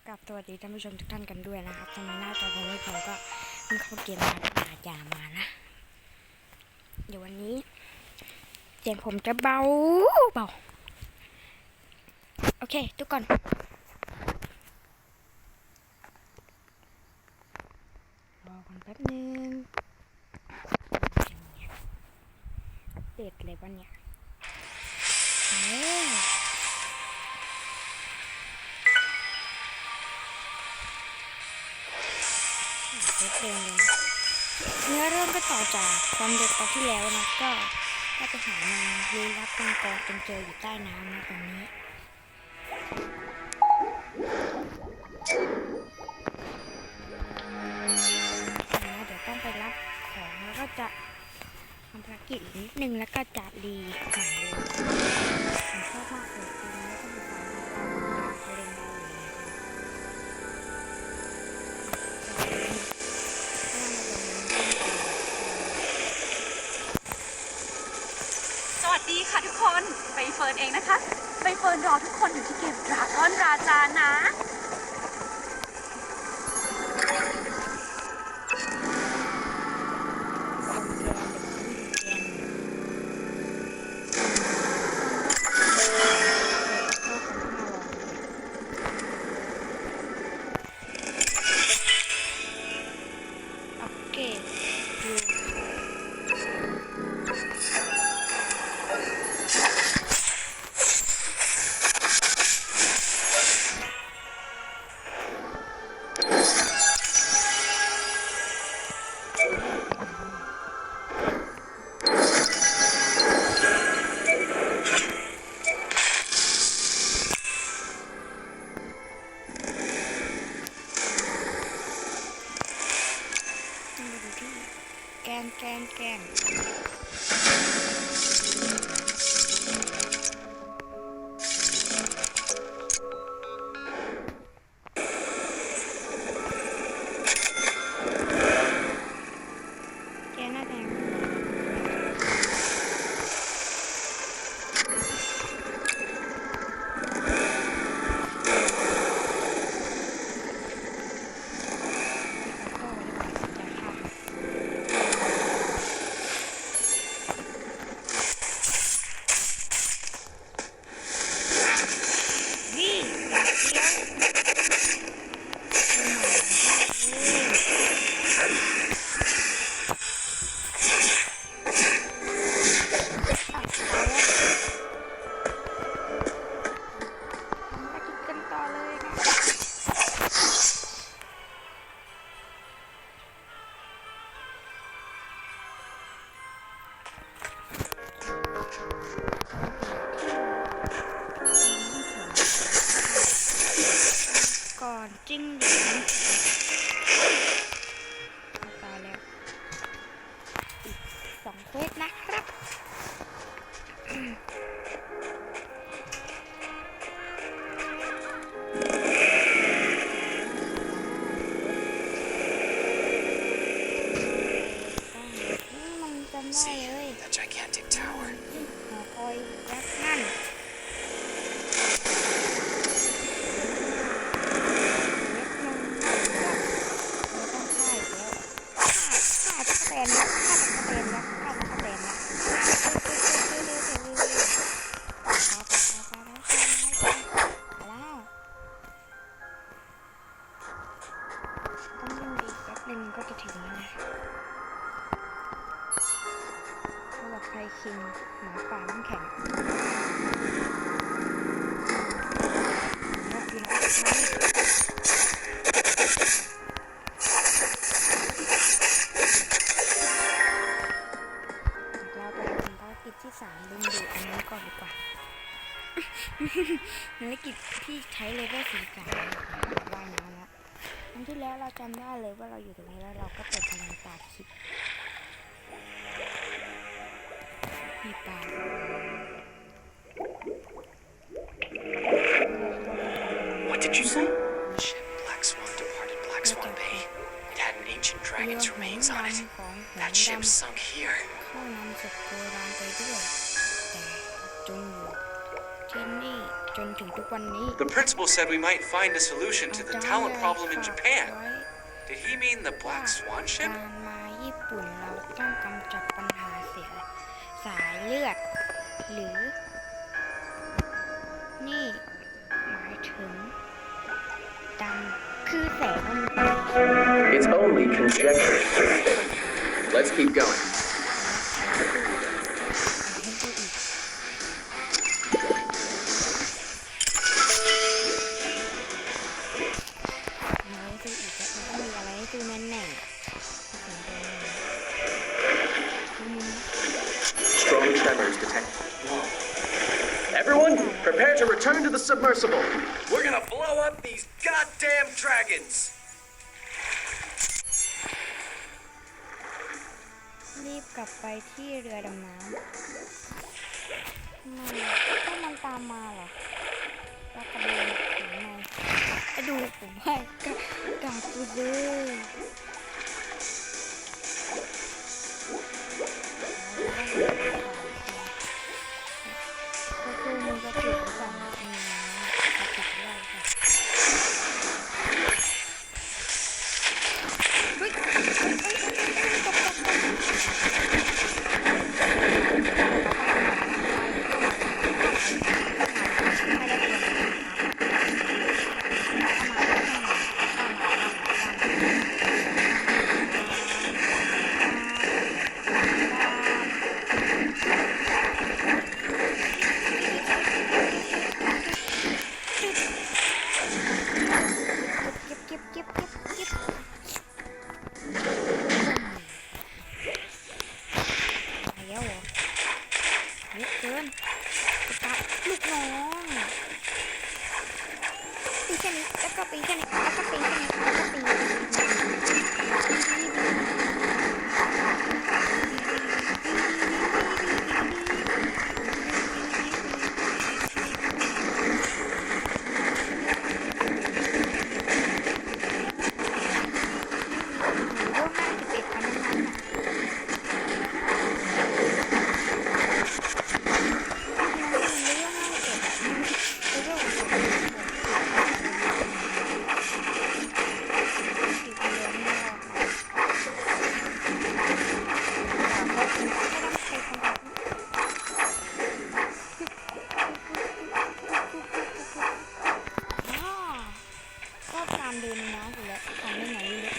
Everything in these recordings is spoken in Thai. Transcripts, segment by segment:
กับสวัสดีท่านผู้ชมทุกท่านกันด้วยนะครับทำไมหน้าจอผมไม่พอก็เพิ่งเข้าเกมมาอย่ามานะเดี๋ยววันนี้เสียงผมจะเบาโอเคทุกคนรอกันแป๊บนึงอัปเดตอะไรบ้างเนี่ยเนื้อเรื่องก็ต่อจากความเด็กตอนที่แล้วนะก็ไปหามาลี้ลับเป็นกองจนเจออยู่ใต้น้ำนะตรงนี้เดี๋ยวต้องไปรับของแล้วก็จะทำภารกิจนิดนึงแล้วก็จะรีใหม่เลยผมชอบมากเลยทีนี้ก็มีความเล่นได้เลยสวัสดีค่ะทุกคนใบเฟิร์นเองนะคะใบเฟิร์นรอทุกคนอยู่ที่เกมดราก้อนราจานะแกนหน้าแดงก่อนจิ้งหรีดตายแล้วอีก2เควสนะครับมันจำได้เลย that gigantic tower. หอคอยยักษ์นั่นก็จะถึงแล้วนะเขาบอกไทยคิงหมาป่าน้ำแข็งแล้วกินอะไรเราไปทำภารกิจที่3ดึงดูดอันนี้ก่อนดีกว่าภารกิจที่ใช้เลเวล43ว่ายน้ำแล้วครั้งที่แล้วเราจำได้เลยว่าเราอยู่ตรงนี้แล้วเราก็เปิดพลังตาคิดมีปลา What did you say? Ship Black Swan departed Black Swan Bay. It had an ancient dragon's remains on it. That ship sunk here. เข้านำศพโบราณไปด้วยแต่จงอยู่ ที่นี่จนถึงทุกวันนี้ The principal said we might find a solution to the talent problem in ฝาก Japan. ไว้ Did he mean the Black Swan กา ship? รมาญี่ปุ่นเราต้องกำจัดปัญหาเสียสายเลือด หรือ นี่ หมายถึงดำคือแสงมันเป็น It's only conjecture. Let's keep going. ให้ดูอีกน้อยดูอีกแล้วมันต้องมีอะไรให้ดูแน่ๆถึงจะดูมุม Strong tremors detected. Everyone, prepare to return to the submersible. We're gonna blow up these goddamn dragons! รีบกลับไปที่เรือดำน้ำถ้ามันตามมาเหรอแล้วกระโดดถึงไงไปดูผมให้กลับไปเลยก็คือมันก็ติดไว้ก่อนนี่นะติดไว้ก่อนเฮ้ยเก็บแล้วเหรอเยอะเกินตาลูกน้องปีแค่นี้แล้วก็ปีแค่นี้แล้วก็ปีแค่นี้แล้วก็ปีก็ตามเดินน้ำอยู่แล้วทำได้ไหนเลย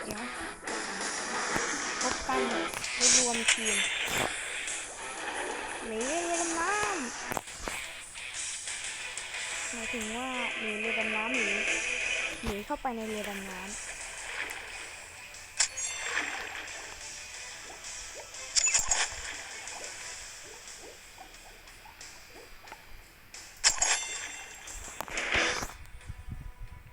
เดี๋ยวพบกันไปรวมทีมหนีเรือดำน้ำหมายถึงว่าหนีเรือดำน้ำหนีเข้าไปในเรือดำน้ำ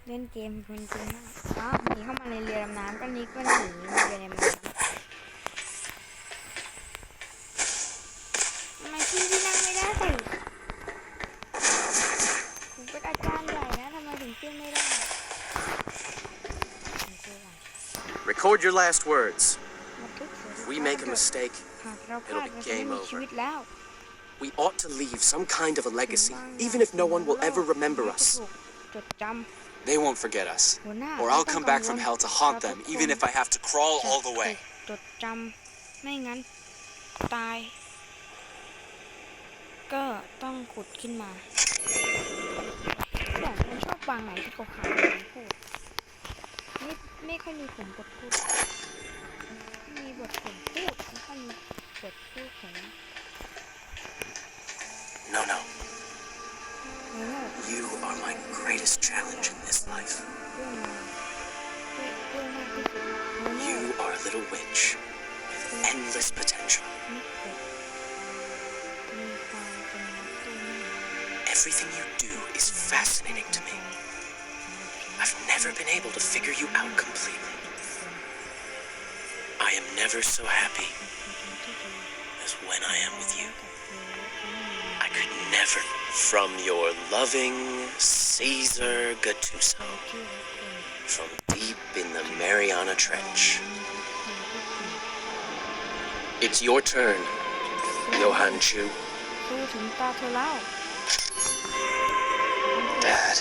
เล่นเกมเพลินจริงมากอ๋อหนีเข้ามาในเรือดำน้ำก็นี้ก็หนีไปในน้ำทำไมพี่นั่งไม่ได้ผมเป็นอาจารย์ใหญ่นะทำไมถึงขึ้นไม่ได้ Record your last words. บันทึกเสียง If we make a mistake, หากเราพลาดเราจะไม่มีชีวิตแล้ว we ought to leave some kind of a legacy, even if no one will ever remember us. จดจำ They won't forget us. หัวหน้า Or I'll come back from hell to haunt them, even if I have to crawl all the way. จดจำไม่งั้นตาย ก็ต้องขุดขึ้นมาแต่ผมชอบฟังไหนที่เขาขายพูดไม่ค่อยมีผมบทพูดมีบทผมพูดไม่ค่อยมีบทพูดของ No, no. เรื่อง You are my greatest challenge in this life. เรื่อง โนโน่ You are a little witch with endless potential. มิเกะมีความเป็นนักสู้ Everything you do is fascinating to me. I've never been able to figure you out completely. I am never so happy as when I am with you. I could never. From your loving Caesar Gattuso, from deep in the Mariana Trench. It's your turn, Johan Chu. สู้ถึงตาเธอแล้ว Dad,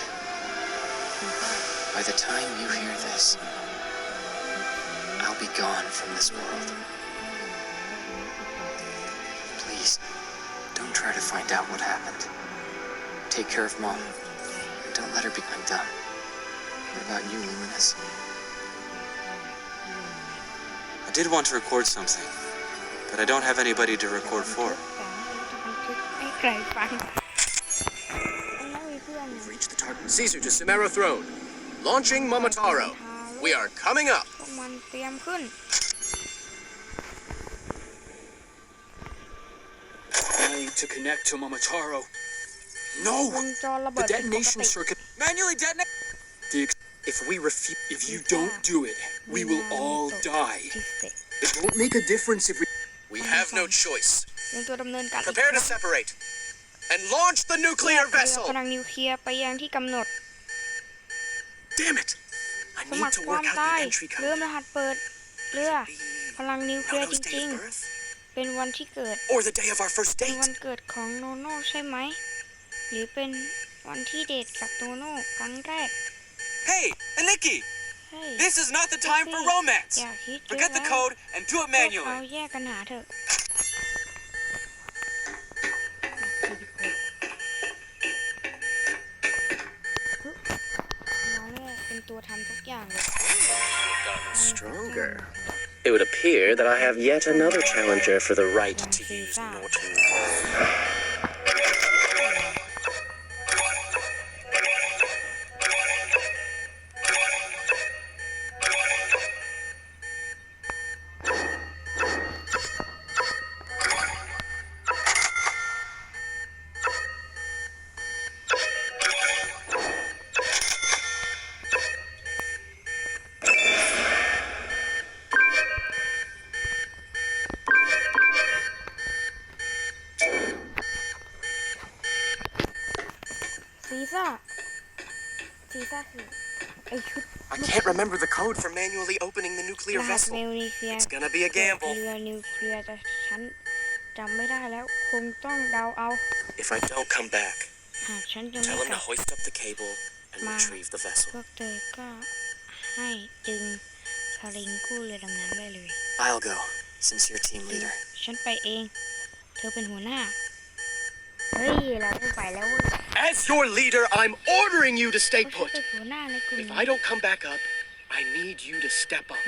by the time you hear this, I'll be gone from this world. Please, don't try to find out what happened. Take care of Mom, and don't let her be undone. What about you, Luminous? I did want to record something, but I don't have anybody to record for. ให้ใครฟังไม่มีเพื่อน We've reached the target. Caesar to Samara throne. Launching Momotaro. We are coming up. พวกมันเตรียมขึ้น Trying to connect to Momotaro. ว No! งจรระเบิ The ดเป็นปก detonation ติ circuit. Manually detonate! If we refuse, If you don't do it, we will all die. จิเสะ It won't make a difference if we. we have no choice. เรื่องตัวดำเนินการอีก Prepare ค to รั้ง separate. And launch the nuclear เรือ vessel. พลังนิวเคลียร์ไปยังที่กำหนด Damn it. I สมัค need ร to ควา work ม out ตาย the entry เริ่ม code. รหัสเปิดเรือพลังนิวเคลียร์จ Nono's ริ day ง of birth? ๆ เป็นวันที่เกิด Or the day of our first เป็น date? วันเกิดของโนโน่ใช่ไหม หรือเป็นวันที่เดทกับโนโน่ครั้งแรก Hey, Aniki! เฮ้ย This is not the time for romance! อย่าคิดเยอะ Forget the แล้ว code and do it พวกเรา manually! แยกกันหาเถอะน้องเนี่ยเป็นตัวทำทุกอย่างเลย Stronger. It would appear that I have yet another challenger for the right to use mortal woe. ซีซ่าคือไอชุด I can't remember the code for manually opening the ร nuclear หัส vessel. นิวเคลียร์ It's gonna be a เรือ gamble. นิวเคลียร์แต่ฉันจำไม่ได้แล้ว คงต้องเดาเอา If I don't come back, หากฉันยัง tell ไม่ him กลั to บ hoist up the cable and retrieve the พ vessel. วกเธอก็ให้จึงสลิงกู้เรือดำน้ำได้เลย I'll go, since you're team leader. ฉันไปเอง เธอเป็นหัวหน้า เฮ้ย เราไม่ไปแล้วเว้ย As your leader, I'm ordering you to stay เพราะฉัน put. เป็นหัวหน้าในกลุ่ม If I don't come back up, I need you to step up.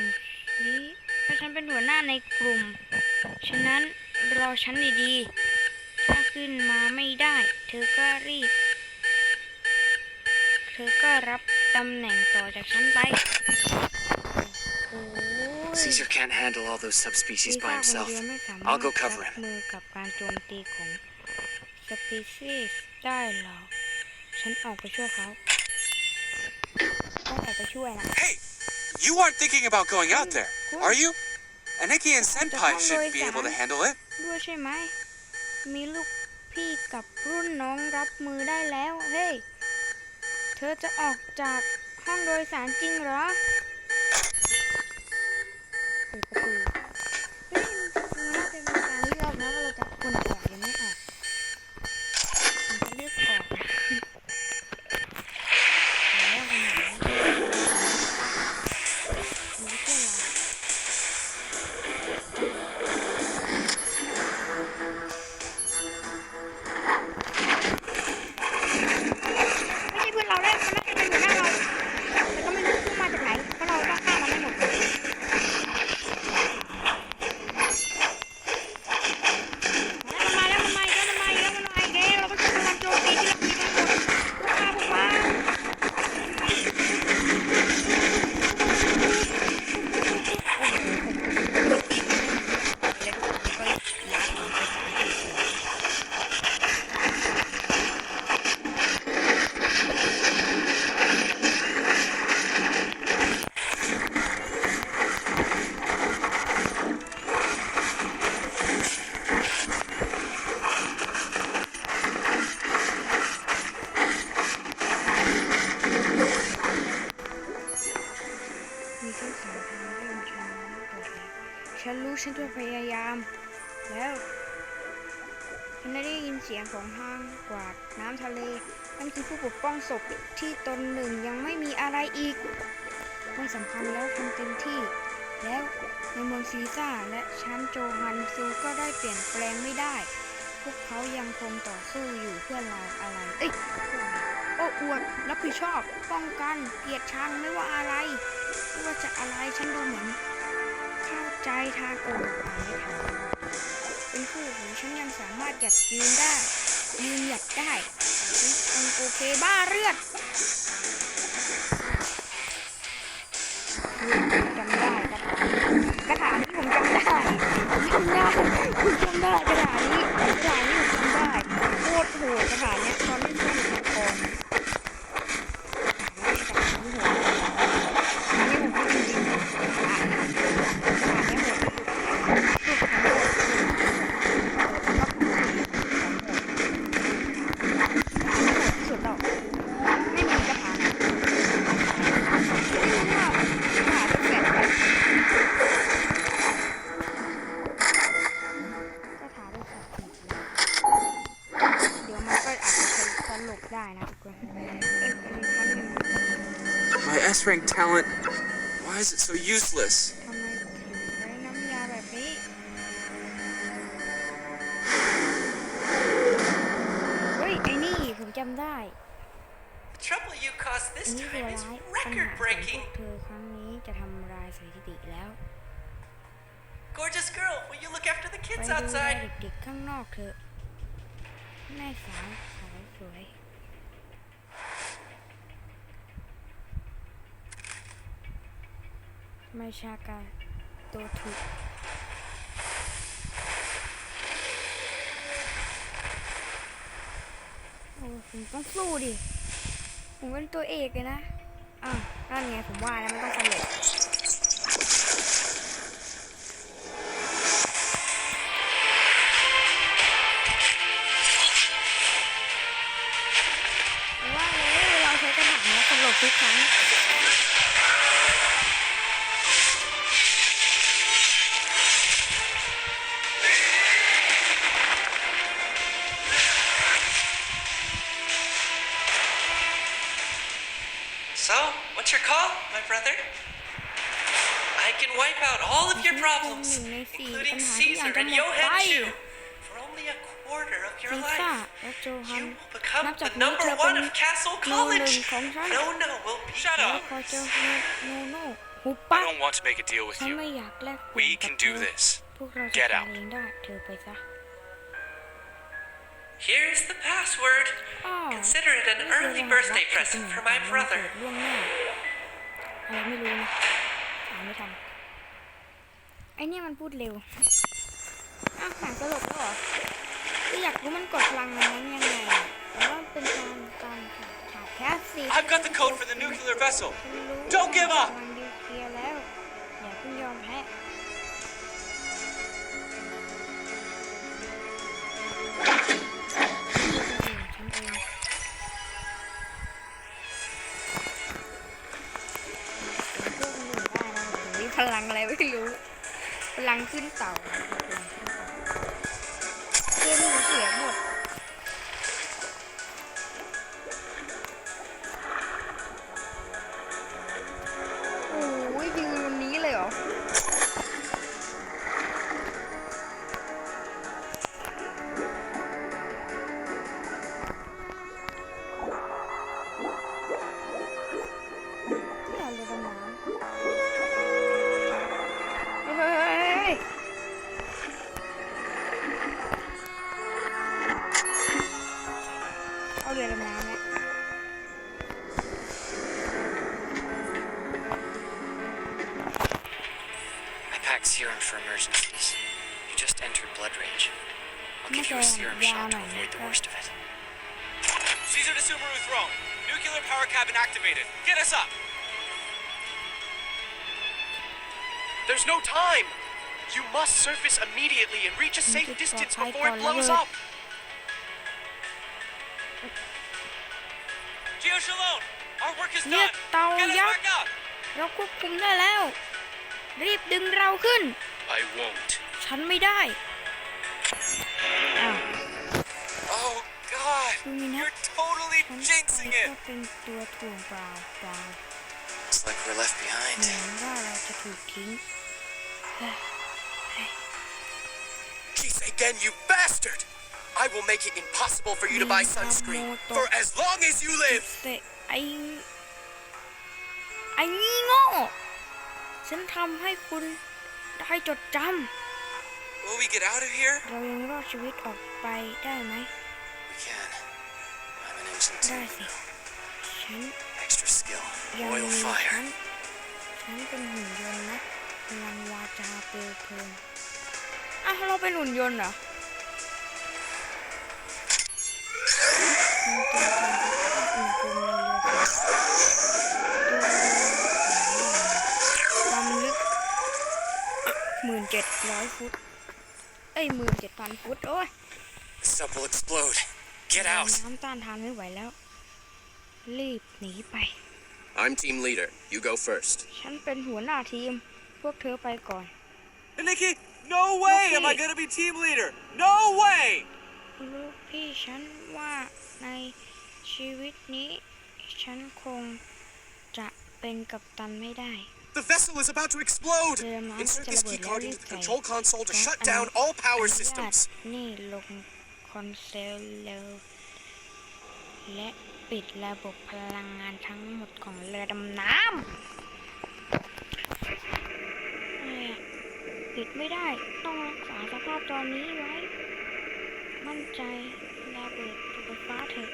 นี้ถ้าฉันเป็นหัวหน้าในกลุ่ม ฉะนั้นรอฉันดีๆ ถ้าขึ้นมาไม่ได้ เธอก็รับตำแหน่งต่อจากฉันไป โอ้ย Caesar can't handle all those subspecies ซี by ซ่าคน himself. เดียวไม่สามารถ I'll go รั cover บ him. มือกับการโจมตีของสปีซีส์ได้หรอก ฉันออกไปช่วยเขา ต้องออกไปช่วยนะ Hey! You aren't thinking about going out there, are you? Aniki and Senpai should be able to handle it. ด้วยใช่ไหม มีลูกพี่กับรุ่นน้องรับมือได้แล้ว เฮ้ย เธอจะออกจากห้องโดยสารจริงเหรอเปิดประตูเฮ้ยมันน่าจะเป็นการเลือกนะว่าเราจะควรออกหรือไม่ออกมันจะเลือกออกนะแล้วไปไหนมันไม่ใช่เราไม่ใช่เพื่อนเราแล้วมันน่าจะเป็นหัวหน้าเราแต่ก็ไม่รู้ว่ามาจากไหนเพราะเราต้องฆ่ามันให้หมด แล้วฉันได้ยินเสียงของทางกวาดน้ำทะเลนั่นคือผู้ปกป้องศพที่ตนหนึ่งยังไม่มีอะไรอีกไม่สำคัญแล้วทำเต็มที่แล้วในเมืองซีซ่าและชั้นโจฮันซูก็ได้เปลี่ยนแปลงไม่ได้พวกเขายังคงต่อสู้อยู่เพื่อเราอะไรโอ้อวดรับผิดชอบป้องกันเกลียดชังไม่ว่าอะไรไม่ว่าจะอะไรฉันดูเหมือนเข้าใจทางอ่านไม่ทันเป็นคู่หูฉันยังสามารถหยัดยืนได้ยืนหยัดได้โอเคบ้าเลือดจำได้กระถางที่ผมจำได้ผมจำได้กระถางนี้ผมจำได้โคตรโหดกระถางเนี้ยตอนเล่นเล่นละครอันนี้ผมพูดจริงๆกระถางนี้โหดที่สุดสุดแล้วไม่มีกระถางไม่รู้ว่ากระถางเป็นแบบไหนกระถางเป็นแบบนี้เดี๋ยวมันก็อาจจะสลบได้นะทุกคน My S-rank talent. Why is it so useless? ทำไมถึงใช้น้ำยาแบบนี้เฮ้ยไอ้นี่ผมจำได้ The trouble you caused อัน this นี้ตัว time is ร้ายปัญหาของพว record-breaking. กเธอครั้งนี้จะทำลายสถิติแล้ว Gorgeous girl, will you look after the ไป kids ดูแล outside? เด็กๆข้างนอกเถอะแม่สาวสวยไม่ชากาตัวถูกโอ้ผมต้องสู้ดิ ผมเป็นตัวเอกเลยนะนั่นไงผมว่าแล้วมันต้องสำเร็จว่าเลยเราใช้กระถางแล้วสำเร็จทุกครั้งSo, what's your call, my brother? I can wipe out all of your problems, หนึ่งในสี่ including ปัญหาที่อยาก Caesar จะ and หมดไป Johan too, for only a quarter of your ซีซ่า life. และโจฮัน You will become นับจาก the นี้ number เธอเป็น one of Castle โนหนึ่ง College. ของฉัน No will be. Shut แล้วพอเจอโนหุบปะ I don't want to make a deal with ฉัน you. ไม่อยากแลก We กับ can เธ do อ this. พวกเราจะ Get ทำ out. เองได้เธอไปซะ Here's the password. อ้าว Consider it an นี่คือ early รหัส birthday ลับ present for my วันเกิ brother. ดล่วงหน้าอะไรไม่รู้นะอ่านไม่ทันไอเนี่ยมันพูดเร็วหางตลกแล้วเหรอก็อยากรู้มันกดพลังนั้นยังไงหรือว่าเป็นการขาดแคสซี I've got the code for the nuclear vessel. ฉันรู้ Don't give up พลังนิวเคลียร์แล้วอย่าเพิ่งยอมแพ้ฉันเองพวกมันอยู่ได้นะผมมีพลังอะไรไม่รู้พลังขึ้นเต่าเกมหนูเสียหมดโอ้ยยืนบนนี้เลยเหรอที่เราเลยดำน้ำเฮ้ยเอาเรือดำน้ำเนี่ย I packed serum for emergencies. You just entered blood rage. I'll give you a serum shot to avoid the worst of it. Caesar to Subaru throne. Nuclear power cabin activated. Get us up. There's no time! You must surface immediately and reach a safe distance before it blows up! Geo Shalom, our work is เรีย done. กเตา Get us ยักษ์ back up. เราควบคุมได้แล้ว รีบดึงเราขึ้น I won't. ฉันไม่ได้ คือมีนะ You're totally ฉันไป jinxing ก็ it. เป็นตัวถ่วงเปล่า It's like we're left เห behind. มือนว่าเราจะถูกทิ้ง Kisagen, you bastard! I will make it impossible for you to buy sunscreen for as long as you live! แต่ไอ้นี่โง่ฉันทำให้คุณได้จดจำ Will we get out of here? เรายังรอดชีวิตออกไปได้ไหม We can. I'm an engine ได้ too. สิ ฉัน Extra skill. ยัง Royal มี fire. ฉันเป็นหุ่นยนต์นะพลังวาจาเปลวเพลิงอ่ะเราเป็นหุ่นยนต์เหรอมีตัวตนอุณหภูมิในเรือความลึก17,000 ฟุต17,000 ฟุตโอ้ย The sub will explode. Get out! น้ำต้านทานไม่ไหวแล้ว รีบหนีไป I'm team leader. You go first. ฉันเป็นหัวหน้าทีม พวกเธอไปก่อน Nikki, no way am I Okay. gonna be team leader. No way. ลูกพี่ฉันว่าในชีวิตนี้ ฉันคงจะเป็นกัปตันไม่ได้ The vessel is about to explode! Insert this key card into the control console to shut down all power systems. นี่ลงคอนโซลเลยและปิดระบบพลังงานทั้งหมดของเรือดำน้ำปิดไม่ได้ต้องรักษาสภาพตอนนี้ไว้ มั่นใจระเบิดไฟฟ้าเถอะ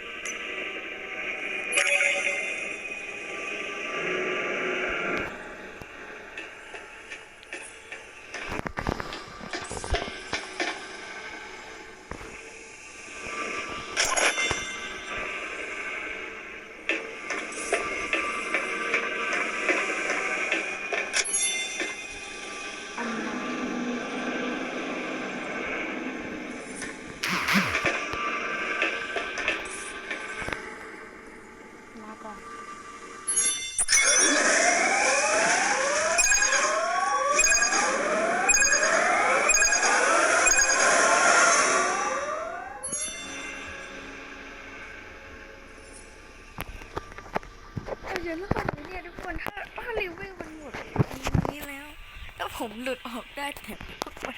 ลาก่อนเดี๋ยวรอดเลยเนี่ยทุกคนถ้ารีวิวมันหมดอย่างนี้แล้วถ้าผมหลุดออกได้แต่ทุกคน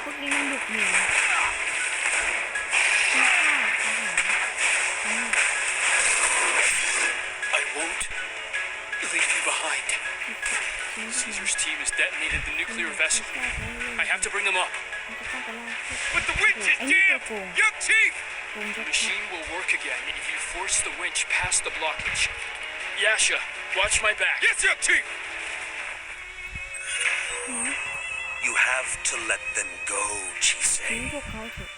พวกนี้มันบุกหนีไม่ฆ่าอาหาร I won't leave you behind. Caesar's team has detonated the nuclear vessel. I have to bring them up. But the winch is jammed! Young Chief! ผมจะ The machine will work again if you force the winch past the blockage. Yasha, watch my back. Yes, Young Chief! You have to let them go, ทิ้ง Chisei. พวกเขาเถอะ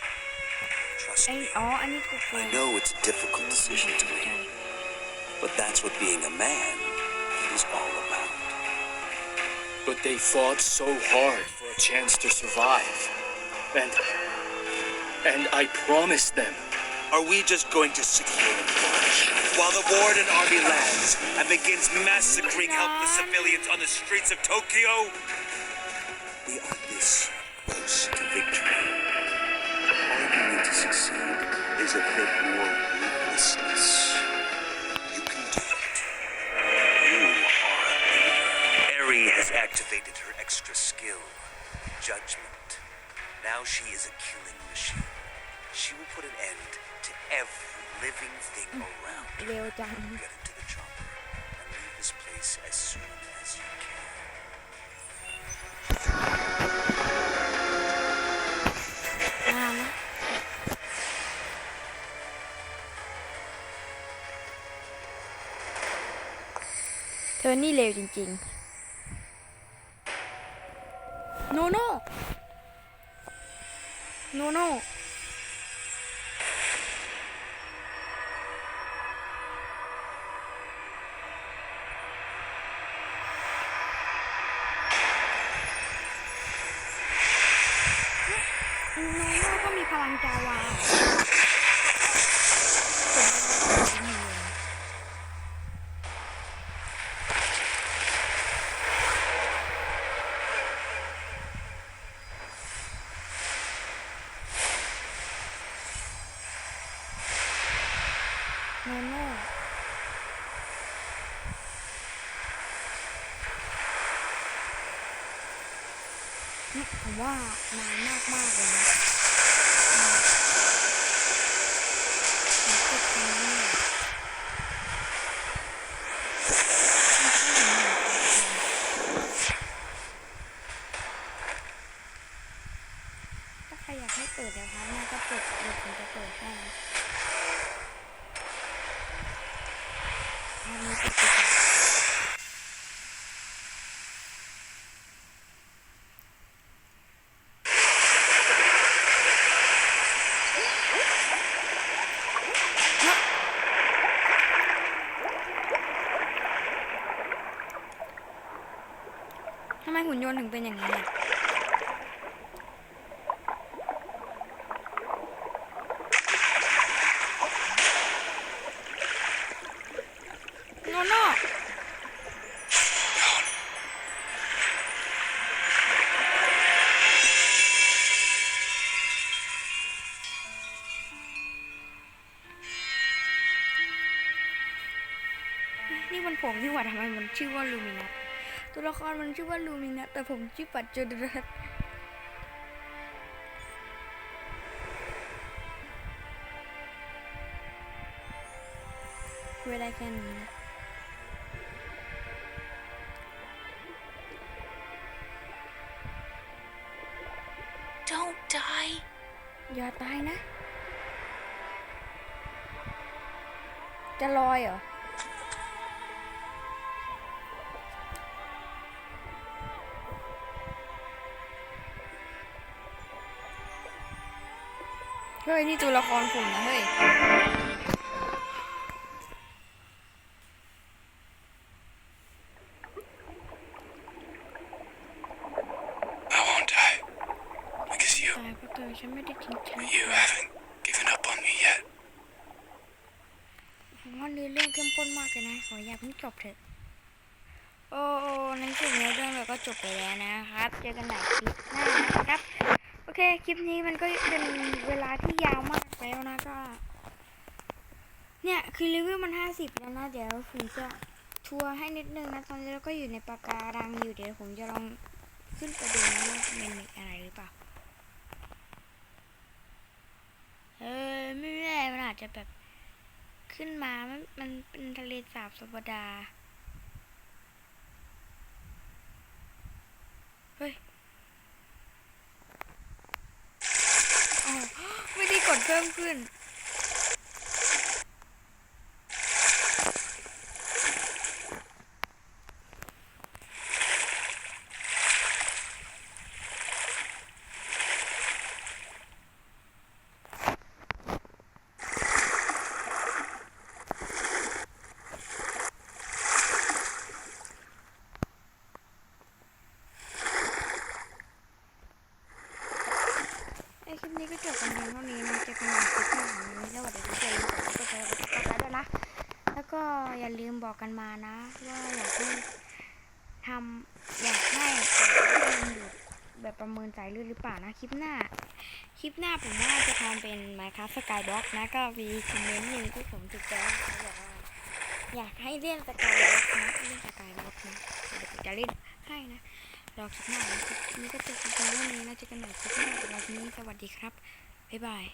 Trust ไอ้ me. อันนี้กูกลัว I know it's a difficult decision to make, but that's what being a man is all about. But they fought so hard for a chance to survive. And I promised them. Are we just going to sit here and watch while the Warden Army lands and begins massacring helpless civilians on the streets of Tokyo? We are this close to victory. All you need to succeed is a bit more ruthlessness. You can do it. You are a leader. Eri has activated her extra skill, judgment. Now she is a killing machine. She will put an end to every living thing around. เร็วจัง Get into the chopper and leave this place as soon as you can. มานะเธอนี่เร็วจริงๆ โนโน่ โนโน่ โนโน่ก็มีพลังจาวาโนโน่ผมว่านานมากเลยนะถ้าใครอยากให้เปิดนะคะน่าก็เปิดเดี๋ยวผมจะเปิดให้นะอันนี้ปิดดีกว่าทำไมหุ่นยนต์ถึงเป็นอย่างนี้อ่ะโนโน่นี่มันผมที่ว่าทำไมมันชื่อว่าลูมินัสตัวละครมันชื่อว่าลูมินัสแต่ผมชื่อปัจจุบันเวลาแค่นี้นะ Don't die อย่าตายนะ จะลอยเหรอ เฮ้ย นี่ตัวละครผมนะเฮ้ย I won't die. Because ตายเพราะเธอฉันไม่ได้ทิ้งฉัน you haven't given up on me yet. ผมว่าเรื่องเข้มข้นมากเลยนะ ขออย่าเพิ่งจบเถอะ โอ้ในที่สุดเรื่องเราก็จบไปแล้วนะครับ เจอกันใหม่คลิปหน้านะครับ โอเค คลิปนี้มันก็เป็นเวลาที่ยาวมากแล้วนะก็ เนี่ยคือเลเวลมัน50แล้วนะเดี๋ยวผมจะทัวร์ให้นิดนึงนะตอนนี้เราก็อยู่ในปะการังอยู่เดี๋ยวผมจะลองขึ้นไปดูนะว่ามันมีอะไรหรือเปล่าไม่แน่มันอาจจะแบบขึ้นมามันเป็นทะเลสาบธรรมดาเฮ้ยอ๋อไม่ได้กดเพิ่มขึ้นคลิปนี้ก็จบกันเพียงเท่านี้นะเจอกันใหม่คลิปหน้าวันนี้สวัสดีทุกคนก็เจอกันด้วยนะ แล้วก็อย่าลืมบอกกันมานะว่าอยากให้แบบประเมินสายเลือดหรือเปล่านะคลิปหน้าผมว่าจะทำเป็น Minecraft Skyblock นะก็มีคอมเมนต์หนึ่งที่ผมติดใจเขาบอกว่าอยากให้เล่น Skyblock นะเดี๋ยวผมจะเล่นให้นะรอคลิปหน้านะคลิปนี้ก็จบกันเพียงเท่านี้นะเจอกันใหม่คลิปหน้าสำหรับวันนี้สวัสดีครับบ๊ายบาย